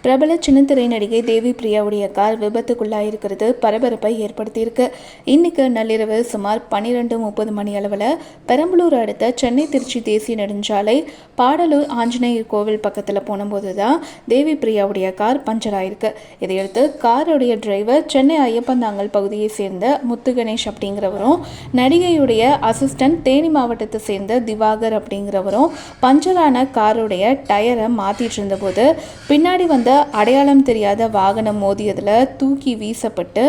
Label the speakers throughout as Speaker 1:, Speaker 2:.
Speaker 1: பிரபல சின்னத்திரை நடிகை தேவி பிரியாவுடைய கார் விபத்துக்குள்ளாயிருக்கிறது பரபரப்பை ஏற்படுத்தியிருக்கு. இன்னைக்கு நள்ளிரவு சுமார் 12:30 மணி அளவில் பெரம்பலூர் அடுத்த சென்னை திருச்சி தேசிய நெடுஞ்சாலை பாடலூர் ஆஞ்சநேயர் கோவில் பக்கத்தில் போனபோது தான் தேவி பிரியாவுடைய கார் பஞ்சர் ஆயிருக்கு. இதையடுத்து காருடைய டிரைவர் சென்னை ஐயப்பந்தாங்கல் பகுதியை சேர்ந்த முத்து கணேஷ் அப்படிங்கிறவரும், நடிகையுடைய அசிஸ்டன்ட் தேனி மாவட்டத்தை சேர்ந்த திவாகர் அப்படிங்கிறவரும் பஞ்சரான காருடைய டயரை மாற்றிட்டு இருந்தபோது பின்னாடி வந்த அடையாளம் தெரியாத வாகனம் மோதியதில் தூக்கி வீசப்பட்டு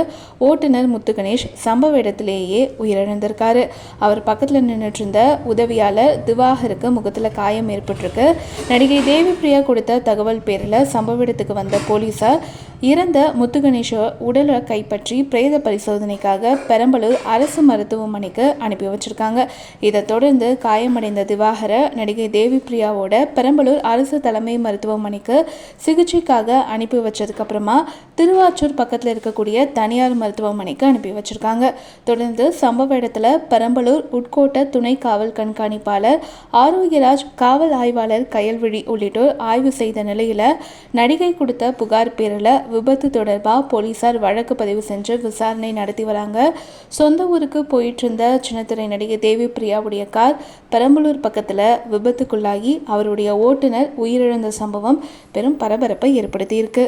Speaker 1: ஓட்டுநர் முத்து கணேஷ் சம்பவ இடத்திலேயே உயிரிழந்திருக்காரு. அவர் பக்கத்தில் நின்றுட்டு இருந்த உதவியாளர் திவாகருக்கு முகத்தில் காயம் ஏற்பட்டிருக்கு. நடிகை தேவி பிரியா கொடுத்த தகவல் பேரில் சம்பவ இடத்துக்கு வந்த போலீசார் இறந்த முத்து கணேஷ உடலை கைப்பற்றி பிரேத பரிசோதனைக்காக பெரம்பலூர் அரசு மருத்துவமனைக்கு அனுப்பி வச்சிருக்காங்க. இதை தொடர்ந்து காயமடைந்த திவாகரை நடிகை தேவி பிரியாவோட பெரம்பலூர் அரசு தலைமை மருத்துவமனைக்கு சிகிச்சைக்காக அனுப்பி வச்சதுக்கு அப்புறமா திருவாச்சூர் பக்கத்தில் இருக்கக்கூடிய தனியார் மருத்துவமனைக்கு அனுப்பி வச்சிருக்காங்க. தொடர்ந்து சம்பவ இடத்துல பெரம்பலூர் உட்கோட்ட துணை காவல் கண்காணிப்பாளர் ஆரோக்கியராஜ், காவல் ஆய்வாளர் கயல்விழி உள்ளிட்டோர் ஆய்வு செய்த நிலையில நடிகை கொடுத்த புகார் பேரில் விபத்து தொடர்பாக போலீசார் வழக்கு பதிவு செஞ்சு விசாரணை நடத்தி வராங்க. சொந்த ஊருக்கு போயிட்டு இருந்த சின்னத்திரை நடிகை தேவி பிரியாவுடைய கார் பெரம்பலூர் பக்கத்தில் விபத்துக்குள்ளாகி அவருடைய ஓட்டுநர் உயிரிழந்த சம்பவம் பெரும் பரபரப்பை ஏற்படுத்தியிருக்கு.